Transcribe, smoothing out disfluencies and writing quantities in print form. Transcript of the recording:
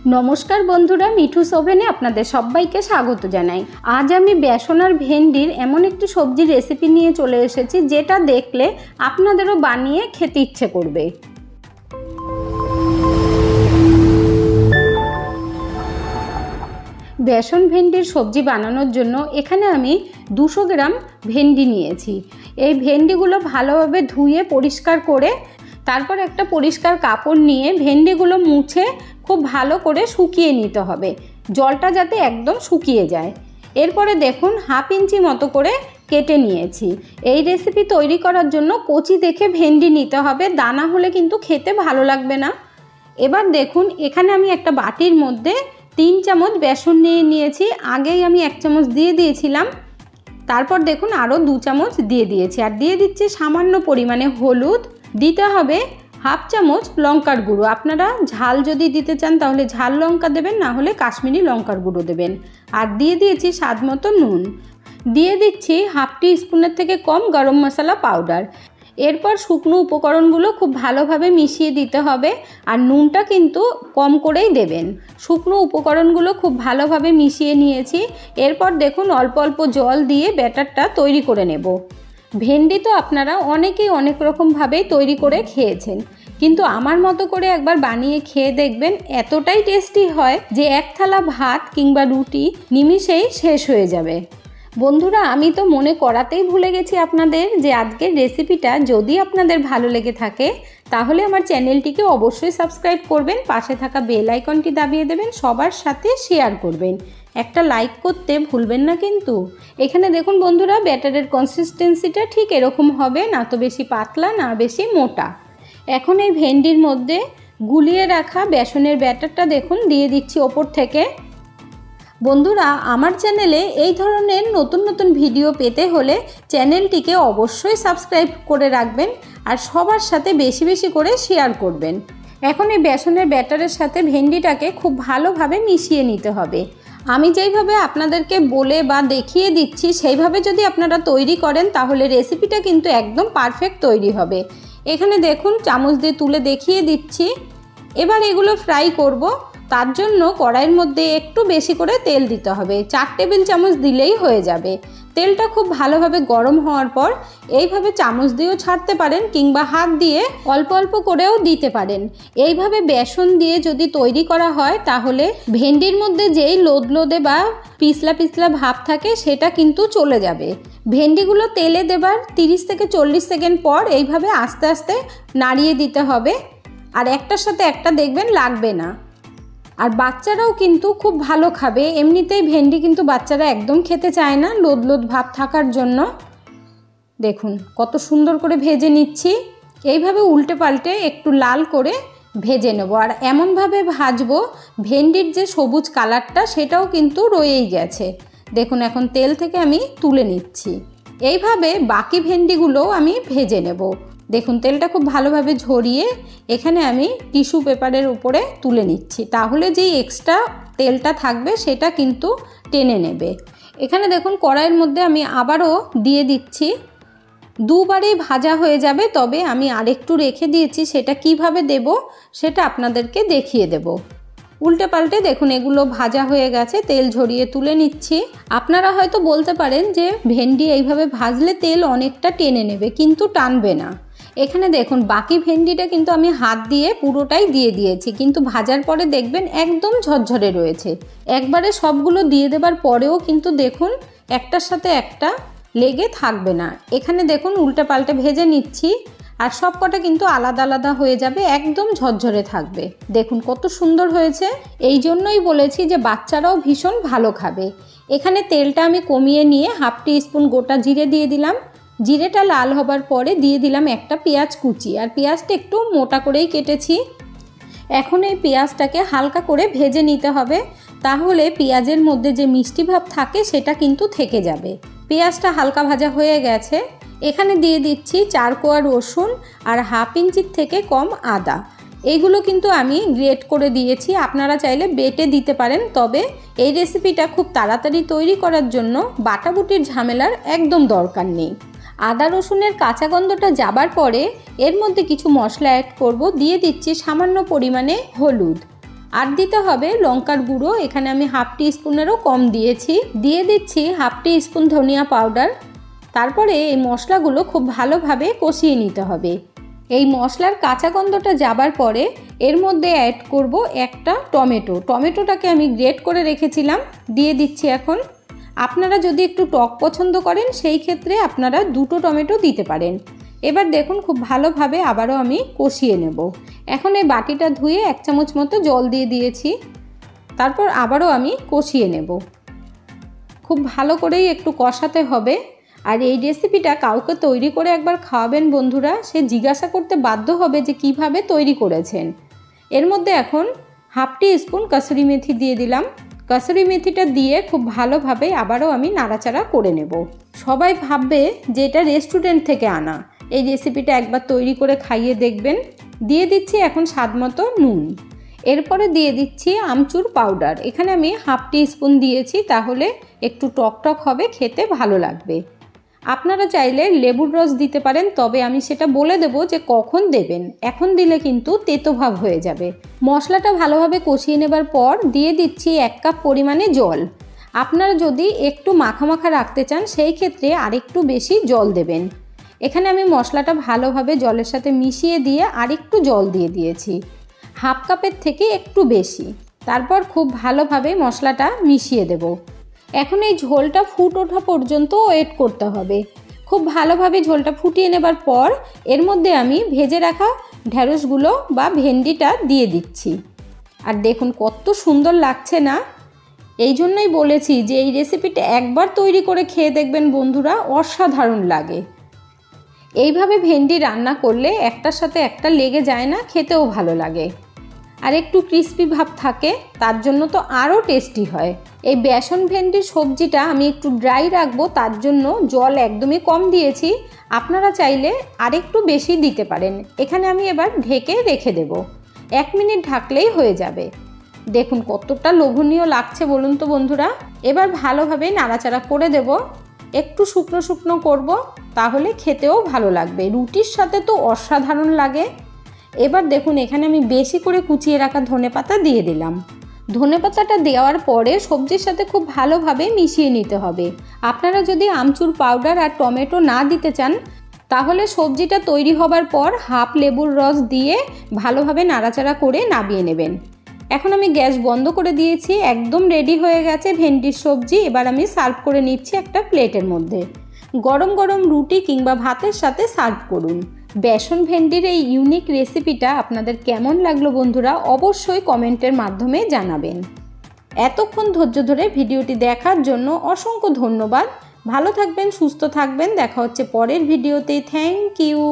नमस्कार बंधुरा मिठूस ओभेने आपनादेर सबाइके स्वागत जानाई। आज आमी बेसन और भेंडिर एमन एकटी सब्जी रेसिपि निये चले एसेछि जेटा देखले आपनादेरो बानिये खेते इच्छे करबे। बेसन भेंडिर सब्जी बानानोर जोन्नो एखाने आमी 200 ग्राम भेंडी नियेछि। एई भेंडिगुलो भालोभाबे धुए परिष्कार करे तारपर एक परिष्कार कापड़ निये भेंडिगुलो मुछे खूब भालो करे शुकिये निते हबे, जलटा जाते एकदम शुकिये जाए। एरपरे देखुन हाफ इंची मतो करे केटे नियेछि। एई रेसिपि तैरी करार जोन्नो कचि देखे भेंडी निते हबे, दाना होले किन्तु खेते भालो लागबे ना। एबार देखुन एखाने आमी एकटा बाटिर मध्य 3 चामच बेसन निये नियेछि। आगेई आमी 1 चामच दिये दियेछिलाम, तारपर देखुन आरो 2 चामच दिये दियेछि। आर दिये दिচ্ছি सामान्य परिमाणे हलुद, दीते हबे हाफ चामच लंकार गुड़ो। आपनारा झाल जदि दीते चान ताहले झाल लंका देबेन, ना होले काश्मीरी लंकार गुड़ो देबेन। आर दिये दियेछि स्वाद मतो नुन, दिये दिচ্ছি हाफ टी स्पुनेर थेके कम गरम मशला पाउडार। एरपर शुकनो उपकरणगुलो खूब भालोभाबे मिशिए दिते हबे और नुनटा किन्तु कम करेई देबेन। शुकनो उपकरणगुलो खूब भालोभाबे मिशिए नियेछि। एरपर देखुन अल्प अल्प जल दिए बैटारटा तैरी करे नेब। भेंडी तो आपनारा अनेकेई अनेक रकम भावे तैरी करे खेयेछेन, किन्तु आमार मतो करे एकबार बानिये खेये देखबेन, एतटाई टेस्टी हय जे एक थाला भात किंबा रुटी निमिषेई शेष हये जाबे। बंधुरा आमी तो मने करातेई भूले गेছি आपनादेर जे आजकेर रेसिपिटा जदि आपनादेर भालो लेगे थाके ताहले आमार चैनलटिके अवश्यई सबस्क्राइब करबेन, पाशे थाका बेल आइकनटी दाबिये देबेन, सबार साथे शेयार करबेन, একটা লাইক করতে ভুলবেন না। কিন্তু এখানে দেখুন বন্ধুরা ব্যাটারের কনসিস্টেন্সিটা ঠিক এরকম হবে, না তো বেশি পাতলা না বেশি মোটা। এখন এই ভেন্ডির মধ্যে গুলিয়ে রাখা বেসনের ব্যাটারটা দেখুন দিয়ে দিচ্ছি ওপর থেকে। বন্ধুরা আমার চ্যানেলে এই ধরনের নতুন নতুন ভিডিও পেতে হলে চ্যানেলটিকে অবশ্যই সাবস্ক্রাইব করে রাখবেন আর সবার সাথে বেশি বেশি করে শেয়ার করবেন। এখন এই বেসনের ব্যাটারের সাথে ভেন্ডিটাকে খুব ভালোভাবে মিশিয়ে নিতে হবে। আমি যেইভাবে আপনাদেরকে বলে বা দেখিয়ে দিচ্ছি সেইভাবে যদি আপনারা তৈরি করেন তাহলে রেসিপিটা কিন্তু একদম পারফেক্ট তৈরি হবে। এখানে দেখুন চামচ দিয়ে তুলে দেখিয়ে দিচ্ছি। এবার এগুলো ফ্রাই করব, তার জন্য কড়াইয়ের মধ্যে একটু বেশি করে তেল দিতে হবে। 4 টেবিল চামচ দিলেই হয়ে যাবে। তেলটা খুব ভালোভাবে গরম হওয়ার পর এইভাবে চামচ দিয়েও ছাড়তে পারেন কিংবা হাত দিয়ে অল্প অল্প করেও দিতে পারেন। এইভাবে বেসন দিয়ে যদি তৈরি করা হয় তাহলে ভেন্ডির মধ্যে যেই লোদলোদে বা পিছলা পিছলা ভাব থাকে সেটা কিন্তু চলে যাবে। ভেন্ডিগুলো তেলে দেবার 30 থেকে 40 সেকেন্ড পর এইভাবে আস্তে আস্তে নাড়িয়ে দিতে হবে, আর একটার সাথে একটা দেখবেন লাগবে না। আর বাচ্চারাও কিন্তু খুব ভালো খাবে। এমনিতেই ভেন্ডি কিন্তু বাচ্চারা একদম খেতে চায় না লোদ লোদ ভাব থাকার জন্য। দেখুন কত সুন্দর করে ভেজে নিচ্ছি। এইভাবে উল্টে পাল্টে একটু লাল করে ভেজে নেব, আর এমনভাবে ভাজবো ভেন্ডির যে সবুজ কালারটা সেটাও কিন্তু রয়েই গেছে। দেখুন এখন তেল থেকে আমি তুলে নিচ্ছি। এইভাবে বাকি ভেন্ডিগুলোও আমি ভেজে নেব। দেখুন তেলটা খুব ভালোভাবে ঝরিয়ে এখানে আমি টিস্যু পেপারের উপরে তুলে নিচ্ছি, তাহলে যেই এক্সট্রা তেলটা থাকবে সেটা কিন্তু টেনে নেবে। এখানে দেখুন কড়াইয়ের মধ্যে আমি আবারও দিয়ে দিচ্ছি। দুবারেই ভাজা হয়ে যাবে, তবে আমি আরেকটু রেখে দিয়েছি, সেটা কিভাবে দেব সেটা আপনাদেরকে দেখিয়ে দেব। উল্টে পাল্টে দেখুন এগুলো ভাজা হয়ে গেছে, তেল ঝরিয়ে তুলে নিচ্ছি। আপনারা হয়তো বলতে পারেন যে ভেন্ডি এইভাবে ভাজলে তেল অনেকটা টেনে নেবে, কিন্তু টানবে না। এখানে দেখুন বাকি ভেন্ডিটা কিন্তু আমি হাত দিয়ে পুরোটাই দিয়ে দিয়েছি, কিন্তু ভাজার পরে দেখবেন একদম ঝরঝরে রয়েছে। একবারে সবগুলো দিয়ে দেবার পরেও কিন্তু দেখুন একটার সাথে একটা লেগে থাকবে না। এখানে দেখুন উল্টে পাল্টে ভেজে নিচ্ছি, আর সব কটা কিন্তু আলাদা আলাদা হয়ে যাবে, একদম ঝরঝরে থাকবে। দেখুন কত সুন্দর হয়েছে। এই জন্যই বলেছি যে বাচ্চারাও ভীষণ ভালো খাবে। এখানে তেলটা আমি কমিয়ে নিয়ে হাফ টি স্পুন গোটা জিরে দিয়ে দিলাম। জিরেটা লাল হবার পরে দিয়ে দিলাম একটা পেঁয়াজ কুচি, আর পেঁয়াজটা একটু মোটা করেই কেটেছি। এখন এই পেঁয়াজটাকে হালকা করে ভেজে নিতে হবে, তাহলে পেঁয়াজের মধ্যে যে মিষ্টি ভাব থাকে সেটা কিন্তু থেকে যাবে। পেঁয়াজটা হালকা ভাজা হয়ে গেছে। এখানে দিয়ে দিচ্ছি 4 কোয়া রসুন আর হাফ ইঞ্চির থেকে কম আদা। এইগুলো কিন্তু আমি গ্রেট করে দিয়েছি, আপনারা চাইলে বেটে দিতে পারেন, তবে এই রেসিপিটা খুব তাড়াতাড়ি তৈরি করার জন্য বাটাবুটির ঝামেলার একদম দরকার নেই। আদা রসুনের কাঁচা গন্ধটা যাবার পরে এর মধ্যে কিছু মশলা অ্যাড করব। দিয়ে দিচ্ছি সামান্য পরিমাণে হলুদ, আর দিতে হবে লঙ্কার গুঁড়ো, এখানে আমি হাফ টি স্পুনেরও কম দিয়েছি। দিয়ে দিচ্ছি হাফ টি স্পুন ধনিয়া পাউডার। তারপরে এই মশলাগুলো খুব ভালোভাবে কষিয়ে নিতে হবে। এই মশলার কাঁচা গন্ধটা যাবার পরে এর মধ্যে অ্যাড করব একটা টমেটোটাকে আমি গ্রেট করে রেখেছিলাম, দিয়ে দিচ্ছি এখন। আপনারা যদি একটু টক পছন্দ করেন সেই ক্ষেত্রে আপনারা 2টো টমেটো দিতে পারেন। এবার দেখুন খুব ভালোভাবে আবারও আমি কষিয়ে নেব। এখন এই বাটিটা ধুয়ে 1 চামচ মতো জল দিয়ে দিয়েছি। তারপর আবারও আমি কষিয়ে নেব। খুব ভালো করেই একটু কষাতে হবে। আর এই রেসিপিটা কাউকে তৈরি করে একবার খাওয়াবেন বন্ধুরা, সে জিজ্ঞাসা করতে বাধ্য হবে যে কিভাবে তৈরি করেছেন। এর মধ্যে এখন হাফ টি স্পুন কসুরি মেথি দিয়ে দিলাম। কসুরি মেথিটা দিয়ে খুব ভালোভাবে আবারও আমি নাড়াচাড়া করে নেব। সবাই ভাববে যে এটা রেস্টুরেন্ট থেকে আনা। এই রেসিপিটা একবার তৈরি করে খাইয়ে দেখবেন। দিয়ে দিচ্ছি এখন স্বাদমতো নুন। এরপরে দিয়ে দিচ্ছি আমচুর পাউডার, এখানে আমি হাফ টি স্পুন দিয়েছি, তাহলে একটু টক হবে, খেতে ভালো লাগবে। আপনারা চাইলে লেবুর রস দিতে পারেন, তবে আমি সেটা বলে দেব যে কখন দেবেন। এখন দিলে কিন্তু তেতো ভাব হয়ে যাবে। মশলাটা ভালোভাবে কষিয়ে নেবার পর দিয়ে দিচ্ছি 1 কাপ পরিমাণে জল। আপনারা যদি একটু মাখা মাখা রাখতে চান সেই ক্ষেত্রে আরেকটু বেশি জল দেবেন। এখানে আমি মশলাটা ভালোভাবে জলের সাথে মিশিয়ে দিয়ে আরেকটু জল দিয়ে দিয়েছি, হাফ কাপের থেকে একটু বেশি। তারপর খুব ভালোভাবে মশলাটা মিশিয়ে দেব। এখন এই ঝোলটা ফুট ওঠা পর্যন্ত ওয়েট করতে হবে। খুব ভালোভাবে ঝোলটা ফুটিয়ে নেবার পর এর মধ্যে আমি ভেজে রাখা ঢ্যাঁড়সগুলো বা ভেন্ডিটা দিয়ে দিচ্ছি। আর দেখুন কত সুন্দর লাগছে না। এই জন্যই বলেছি যে এই রেসিপিটা একবার তৈরি করে খেয়ে দেখবেন বন্ধুরা, অসাধারণ লাগে। এইভাবে ভেন্ডি রান্না করলে একটার সাথে একটা লেগে যায় না, খেতেও ভালো লাগে। আর একটু ক্রিস্পি ভাব থাকে, তার জন্য তো আরও টেস্টি হয়। এই বেসন ভেন্ডির সবজিটা আমি একটু ড্রাই রাখবো, তার জন্য জল একদমই কম দিয়েছি। আপনারা চাইলে আরেকটু বেশি দিতে পারেন। এখানে আমি এবার ঢেকে রেখে দেব। 1 মিনিট ঢাকলেই হয়ে যাবে। দেখুন কতটা লোভনীয় লাগছে বলুন তো বন্ধুরা। এবার ভালোভাবে নাড়াচাড়া করে দেব। একটু শুকনো শুকনো করব, তাহলে খেতেও ভালো লাগবে। রুটির সাথে তো অসাধারণ লাগে। এবার দেখুন এখানে আমি বেশি করে কুচিয়ে রাখা ধনেপাতা দিয়ে দিলাম। ধনেপাতাটা দেওয়ার পরে সবজির সাথে খুব ভালোভাবে মিশিয়ে নিতে হবে। আপনারা যদি আমচুর পাউডার আর টমেটো না দিতে চান, তাহলে সবজিটা তৈরি হবার পর হাফ লেবুর রস দিয়ে ভালোভাবে নাড়াচাড়া করে নামিয়ে নেবেন। এখন আমি গ্যাস বন্ধ করে দিয়েছি, একদম রেডি হয়ে গেছে ভেন্ডির সবজি। এবার আমি সার্ভ করে নিচ্ছি একটা প্লেটের মধ্যে। গরম গরম রুটি কিংবা ভাতের সাথে সার্ভ করুন। বেসন ভেন্ডির এই ইউনিক রেসিপিটা আপনাদের কেমন লাগলো বন্ধুরা, অবশ্যই কমেন্টের মাধ্যমে জানাবেন। এতক্ষণ ধৈর্য ধরে ভিডিওটি দেখার জন্য অসংখ্য ধন্যবাদ। ভালো থাকবেন, সুস্থ থাকবেন। দেখা হচ্ছে পরের ভিডিওতে। Thank you.